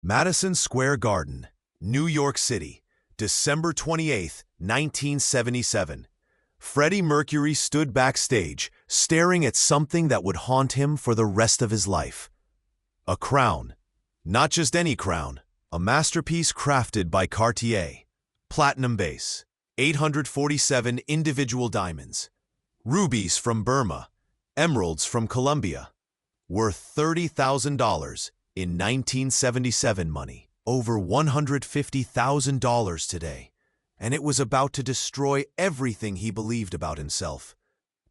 Madison Square Garden, New York City, December 28, 1977. Freddie Mercury stood backstage, staring at something that would haunt him for the rest of his life. A crown. Not just any crown. A masterpiece crafted by Cartier. Platinum base. 847 individual diamonds. Rubies from Burma. Emeralds from Colombia. Worth $30,000 in 1977 money. Over $150,000 today. And it was about to destroy everything he believed about himself.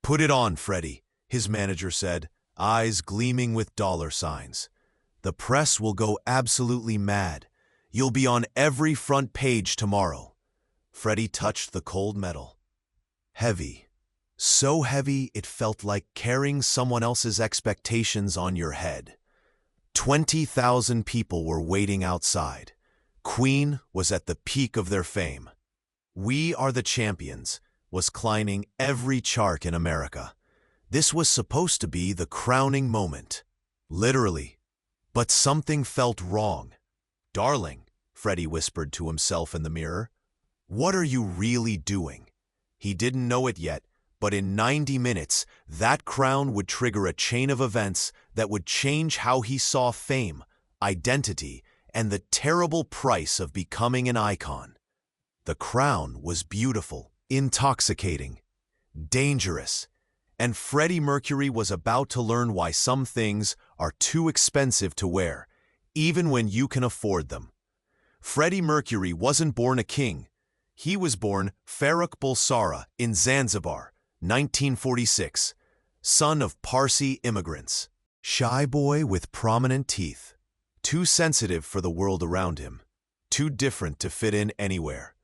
"Put it on, Freddie," his manager said, eyes gleaming with dollar signs. "The press will go absolutely mad. You'll be on every front page tomorrow." Freddie touched the cold metal. Heavy. So heavy it felt like carrying someone else's expectations on your head. 20,000 people were waiting outside. Queen was at the peak of their fame. "We Are the Champions" was climbing every chart in America. This was supposed to be the crowning moment. Literally. But something felt wrong. "Darling," Freddie whispered to himself in the mirror, "what are you really doing?" He didn't know it yet, but in 90 minutes, that crown would trigger a chain of events that would change how he saw fame, identity, and the terrible price of becoming an icon. The crown was beautiful, intoxicating, dangerous, and Freddie Mercury was about to learn why some things are too expensive to wear, even when you can afford them. Freddie Mercury wasn't born a king. He was born Farrokh Bulsara in Zanzibar, 1946, son of Parsi immigrants. Shy boy with prominent teeth. Too sensitive for the world around him. Too different to fit in anywhere.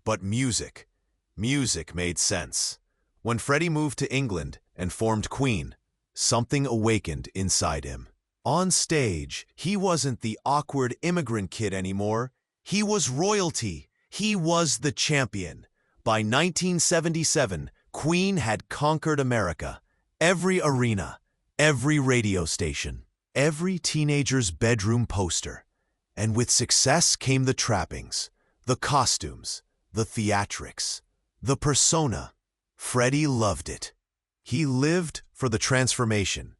But music made sense. When Freddie moved to England and formed Queen, something awakened inside him. On stage, he wasn't the awkward immigrant kid anymore. He was royalty. He was the champion. By 1977, Queen had conquered America. Every arena, every radio station, every teenager's bedroom poster. And with success came the trappings, the costumes, the theatrics, the persona. Freddie loved it. He lived for the transformation.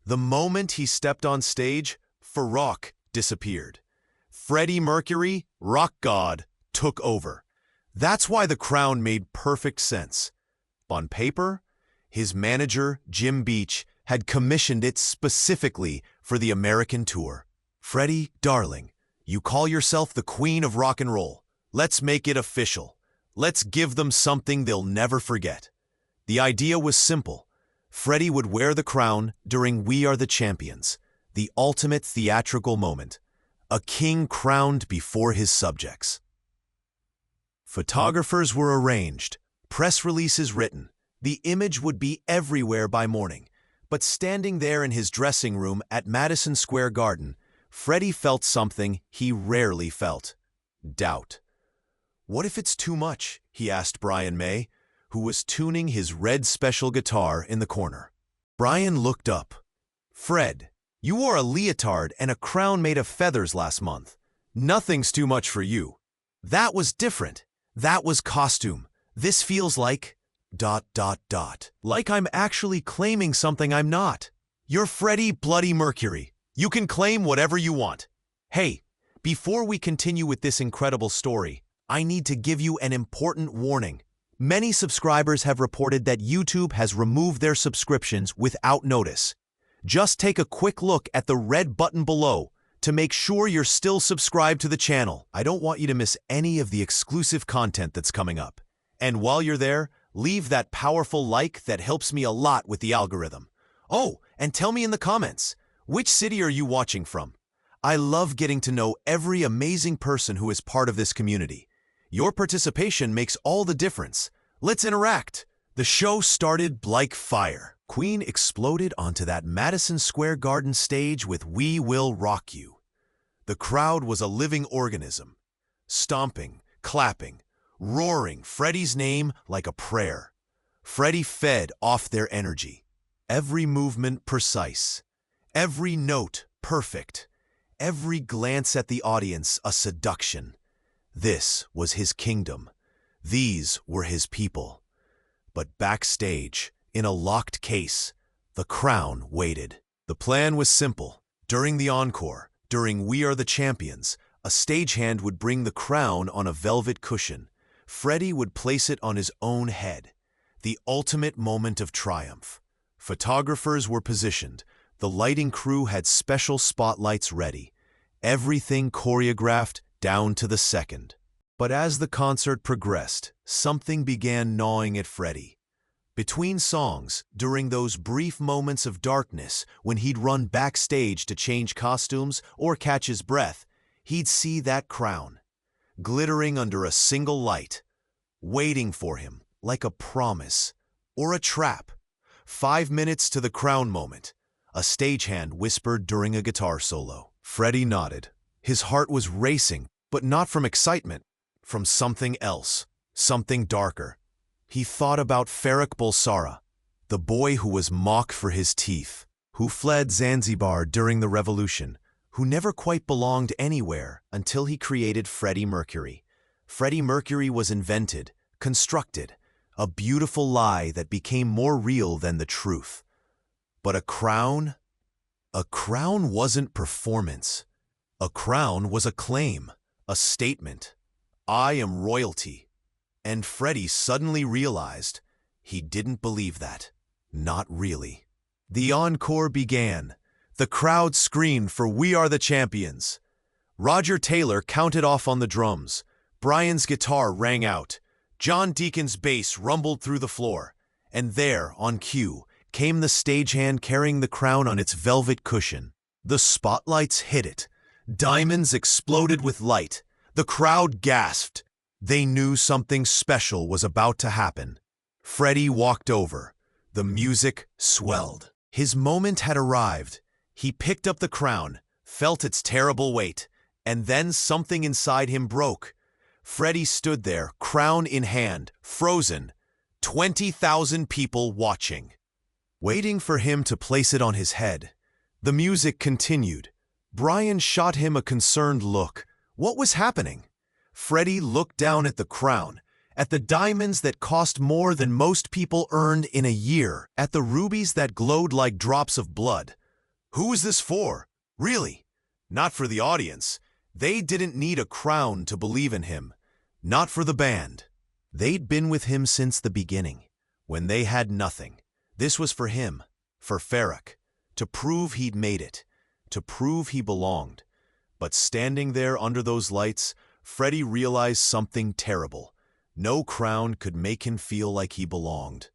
The moment he stepped on stage, Farrokh disappeared. Freddie Mercury, rock god, took over. That's why the crown made perfect sense. On paper, his manager, Jim Beach, had commissioned it specifically for the American tour. "Freddie, darling, you call yourself the queen of rock and roll. Let's make it official. Let's give them something they'll never forget." The idea was simple. Freddie would wear the crown during We Are the Champions, the ultimate theatrical moment. A king crowned before his subjects. Photographers were arranged, press releases written. The image would be everywhere by morning. But standing there in his dressing room at Madison Square Garden, Freddie felt something he rarely felt. Doubt. "What if it's too much?" he asked Brian May, who was tuning his red special guitar in the corner. Brian looked up. "Fred, you wore a leotard and a crown made of feathers last month. Nothing's too much for you." "That was different. That was costume. This feels like... ... Like I'm actually claiming something I'm not. You're Freddie Bloody Mercury. You can claim whatever you want." Hey, before we continue with this incredible story, I need to give you an important warning. Many subscribers have reported that YouTube has removed their subscriptions without notice. Just take a quick look at the red button below to make sure you're still subscribed to the channel. I don't want you to miss any of the exclusive content that's coming up. And while you're there, leave that powerful like that helps me a lot with the algorithm. Oh, and tell me in the comments, which city are you watching from? I love getting to know every amazing person who is part of this community. Your participation makes all the difference. Let's interact. The show started like fire. Queen exploded onto that Madison Square Garden stage with "We Will Rock You." The crowd was a living organism, stomping, clapping, roaring Freddie's name like a prayer. Freddie fed off their energy. Every movement precise, every note perfect, every glance at the audience a seduction. This was his kingdom. These were his people. But backstage, in a locked case, the crown waited. The plan was simple. During the encore, during We Are the Champions, a stagehand would bring the crown on a velvet cushion. Freddie would place it on his own head. The ultimate moment of triumph. Photographers were positioned. The lighting crew had special spotlights ready. Everything choreographed down to the second. But as the concert progressed, something began gnawing at Freddie. Between songs, during those brief moments of darkness when he'd run backstage to change costumes or catch his breath, he'd see that crown, glittering under a single light, waiting for him like a promise or a trap. 5 minutes to the crown moment, a stagehand whispered during a guitar solo. Freddie nodded. His heart was racing, but not from excitement, from something else, something darker. He thought about Farouk Bulsara, the boy who was mocked for his teeth, who fled Zanzibar during the revolution, who never quite belonged anywhere until he created Freddie Mercury. Freddie Mercury was invented, constructed, a beautiful lie that became more real than the truth. But a crown? A crown wasn't performance. A crown was a claim, a statement. I am royalty. And Freddie suddenly realized he didn't believe that. Not really. The encore began. The crowd screamed for We Are the Champions. Roger Taylor counted off on the drums. Brian's guitar rang out. John Deacon's bass rumbled through the floor. And there, on cue, came the stagehand carrying the crown on its velvet cushion. The spotlights hit it. Diamonds exploded with light. The crowd gasped. They knew something special was about to happen. Freddie walked over. The music swelled. His moment had arrived. He picked up the crown, felt its terrible weight, and then something inside him broke. Freddie stood there, crown in hand, frozen, 20,000 people watching, waiting for him to place it on his head. The music continued. Brian shot him a concerned look. What was happening? Freddie looked down at the crown, at the diamonds that cost more than most people earned in a year, at the rubies that glowed like drops of blood. Who was this for? Really? Not for the audience. They didn't need a crown to believe in him. Not for the band. They'd been with him since the beginning, when they had nothing. This was for him, for Farouk, to prove he'd made it, to prove he belonged. But standing there under those lights, Freddie realized something terrible. No crown could make him feel like he belonged.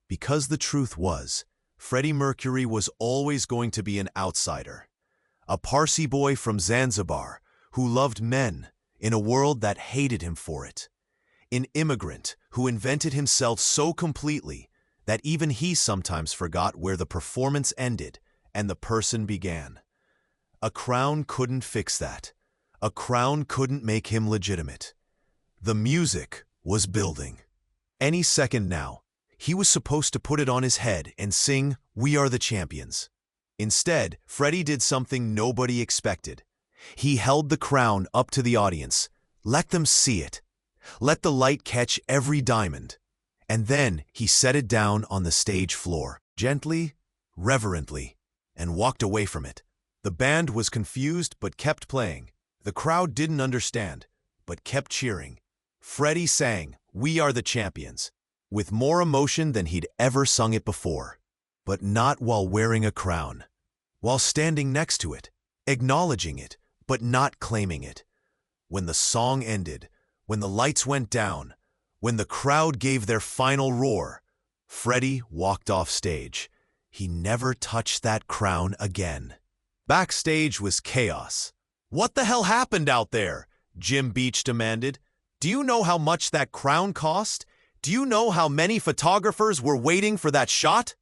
Because the truth was, Freddie Mercury was always going to be an outsider. A Parsi boy from Zanzibar who loved men in a world that hated him for it. An immigrant who invented himself so completely that even he sometimes forgot where the performance ended and the person began. A crown couldn't fix that. A crown couldn't make him legitimate. The music was building. Any second now, he was supposed to put it on his head and sing We Are the Champions. Instead, Freddie did something nobody expected. He held the crown up to the audience. Let them see it. Let the light catch every diamond. And then he set it down on the stage floor, gently, reverently, and walked away from it. The band was confused but kept playing. The crowd didn't understand, but kept cheering. Freddie sang, We Are the Champions, with more emotion than he'd ever sung it before. But not while wearing a crown. While standing next to it, acknowledging it, but not claiming it. When the song ended, when the lights went down, when the crowd gave their final roar, Freddie walked off stage. He never touched that crown again. Backstage was chaos. What the hell happened out there? Jim Beach demanded. Do you know how much that crown cost? Do you know how many photographers were waiting for that shot?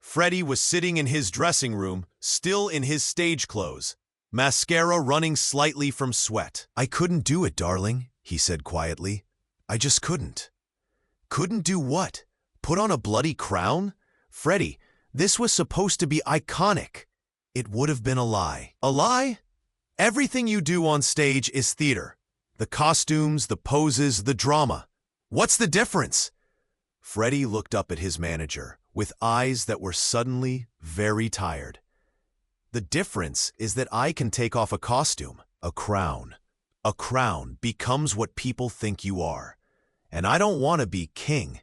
Freddie was sitting in his dressing room, still in his stage clothes, mascara running slightly from sweat. I couldn't do it, darling, he said quietly. I just couldn't. Couldn't do what? Put on a bloody crown? Freddie, this was supposed to be iconic. It would have been a lie. A lie? Everything you do on stage is theater. The costumes, the poses, the drama. What's the difference? Freddie looked up at his manager with eyes that were suddenly very tired. The difference is that I can take off a costume, a crown. A crown becomes what people think you are. And I don't want to be king.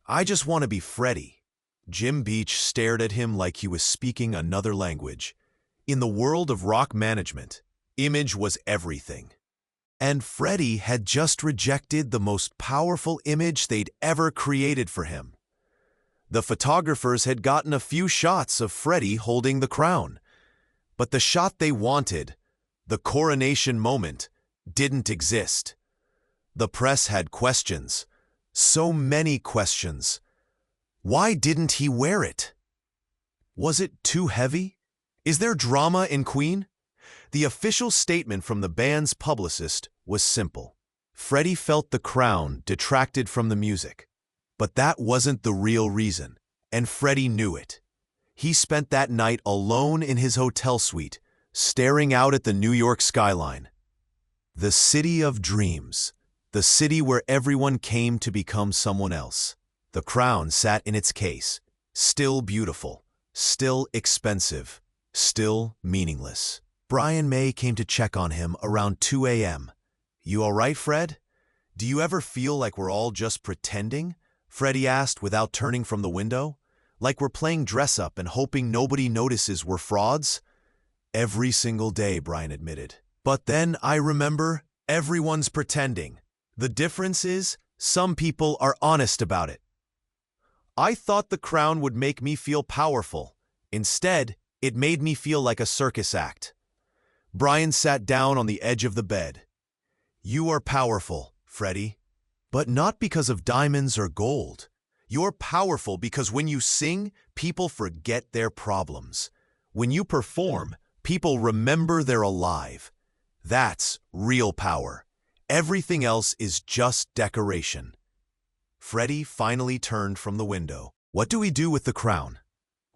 I just want to be Freddie. Jim Beach stared at him like he was speaking another language. In the world of rock management, image was everything. And Freddie had just rejected the most powerful image they'd ever created for him. The photographers had gotten a few shots of Freddie holding the crown. But the shot they wanted, the coronation moment, didn't exist. The press had questions. So many questions. Why didn't he wear it? Was it too heavy? Is there drama in Queen? The official statement from the band's publicist was simple. Freddie felt the crown detracted from the music. But that wasn't the real reason, and Freddie knew it. He spent that night alone in his hotel suite, staring out at the New York skyline. The city of dreams, the city where everyone came to become someone else. The crown sat in its case, still beautiful, still expensive, still meaningless. Brian May came to check on him around 2 a.m. "You all right, Fred? Do you ever feel like we're all just pretending?" Freddie asked without turning from the window. "Like we're playing dress-up and hoping nobody notices we're frauds?" "Every single day," Brian admitted. "But then I remember, everyone's pretending. The difference is, some people are honest about it. I thought the crown would make me feel powerful. Instead, it made me feel like a circus act." Brian sat down on the edge of the bed. "You are powerful, Freddie. But not because of diamonds or gold. You're powerful because when you sing, people forget their problems. When you perform, people remember they're alive. That's real power. Everything else is just decoration." Freddie finally turned from the window. "What do we do with the crown?"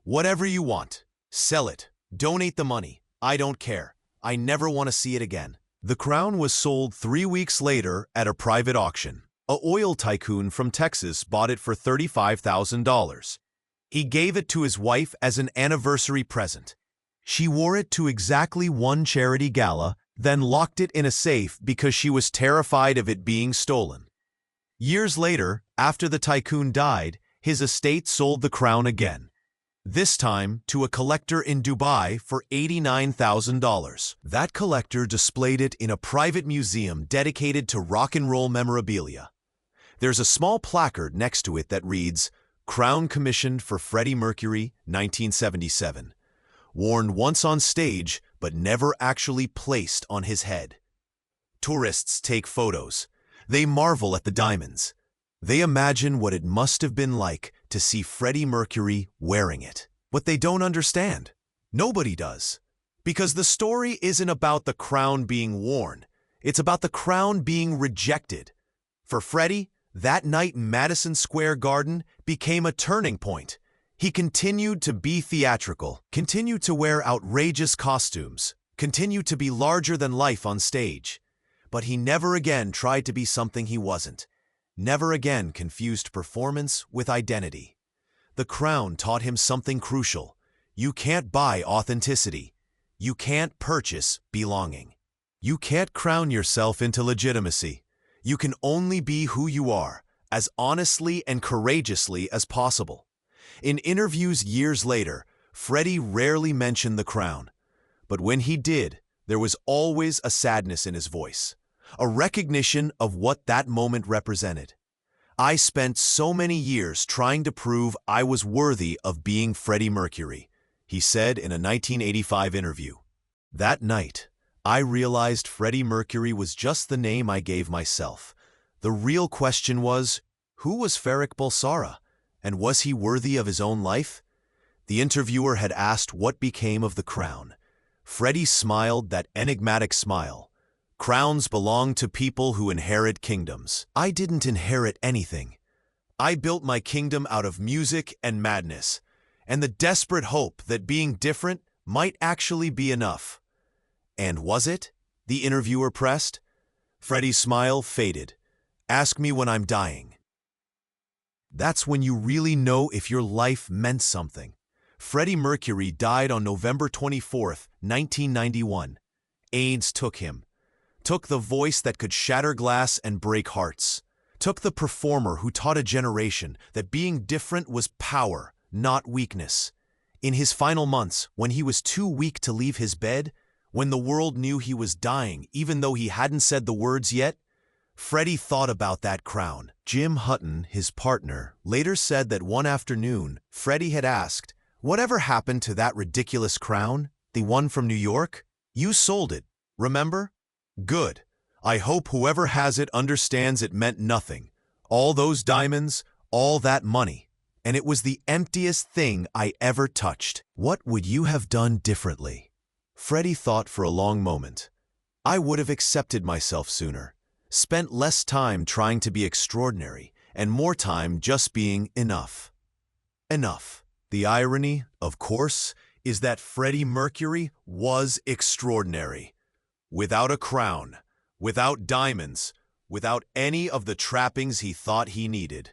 "Whatever you want. Sell it. Donate the money. I don't care. I never want to see it again." The crown was sold 3 weeks later at a private auction. A oil tycoon from Texas bought it for $35,000. He gave it to his wife as an anniversary present. She wore it to exactly one charity gala, then locked it in a safe because she was terrified of it being stolen. Years later, after the tycoon died, his estate sold the crown again. This time to a collector in Dubai for $89,000. That collector displayed it in a private museum dedicated to rock and roll memorabilia. There's a small placard next to it that reads, "Crown commissioned for Freddie Mercury, 1977. Worn once on stage, but never actually placed on his head." Tourists take photos. They marvel at the diamonds. They imagine what it must have been like to see Freddie Mercury wearing it. But they don't understand. Nobody does. Because the story isn't about the crown being worn. It's about the crown being rejected. For Freddie, that night in Madison Square Garden became a turning point. He continued to be theatrical, continued to wear outrageous costumes, continued to be larger than life on stage. But he never again tried to be something he wasn't. Never again confused performance with identity. The crown taught him something crucial. You can't buy authenticity. You can't purchase belonging. You can't crown yourself into legitimacy. You can only be who you are, as honestly and courageously as possible. In interviews years later, Freddie rarely mentioned the crown. But when he did, there was always a sadness in his voice, a recognition of what that moment represented. "I spent so many years trying to prove I was worthy of being Freddie Mercury," he said in a 1985 interview. "That night, I realized Freddie Mercury was just the name I gave myself. The real question was, who was Ferik Bulsara, and was he worthy of his own life?" The interviewer had asked what became of the crown. Freddie smiled that enigmatic smile. "Crowns belong to people who inherit kingdoms. I didn't inherit anything. I built my kingdom out of music and madness, and the desperate hope that being different might actually be enough." And was it? The interviewer pressed. Freddie's smile faded. Ask me when I'm dying. That's when you really know if your life meant something. Freddie Mercury died on November 24th, 1991. AIDS took him. Took the voice that could shatter glass and break hearts. Took the performer who taught a generation that being different was power, not weakness. In his final months, when he was too weak to leave his bed, when the world knew he was dying even though he hadn't said the words yet, Freddie thought about that crown. Jim Hutton, his partner, later said that one afternoon, Freddie had asked, "Whatever happened to that ridiculous crown? The one from New York? You sold it, remember? Good. I hope whoever has it understands it meant nothing. All those diamonds, all that money. And it was the emptiest thing I ever touched. What would you have done differently?" Freddie thought for a long moment. I would have accepted myself sooner. Spent less time trying to be extraordinary and more time just being enough. Enough. The irony, of course, is that Freddie Mercury was extraordinary. Without a crown, without diamonds, without any of the trappings he thought he needed.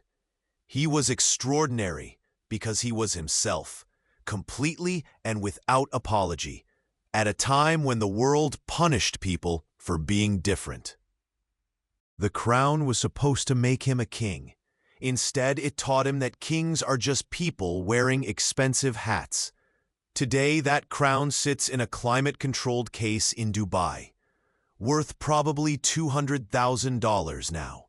He was extraordinary because he was himself, completely and without apology, at a time when the world punished people for being different. The crown was supposed to make him a king. Instead, it taught him that kings are just people wearing expensive hats. Today, that crown sits in a climate-controlled case in Dubai, worth probably $200,000 now.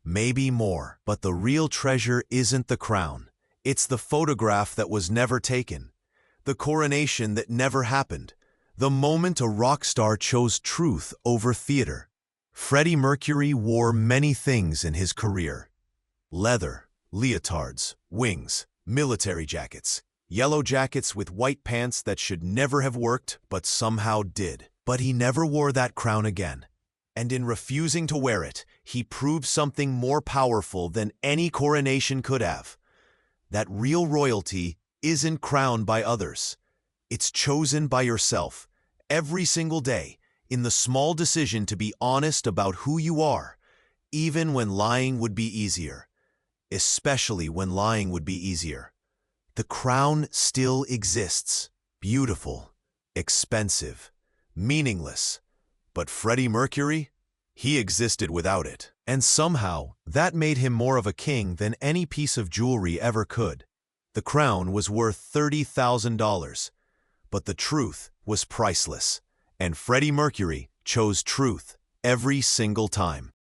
Maybe more. But the real treasure isn't the crown. It's the photograph that was never taken, the coronation that never happened, the moment a rock star chose truth over theater. Freddie Mercury wore many things in his career. Leather, leotards, wings, military jackets, yellow jackets with white pants that should never have worked but somehow did. But he never wore that crown again. And in refusing to wear it, he proved something more powerful than any coronation could have. That real royalty isn't crowned by others. It's chosen by yourself, every single day, in the small decision to be honest about who you are, even when lying would be easier. Especially when lying would be easier. The crown still exists. Beautiful, expensive, meaningless. But Freddie Mercury? He existed without it. And somehow, that made him more of a king than any piece of jewelry ever could. The crown was worth $30,000. But the truth was priceless. And Freddie Mercury chose truth every single time.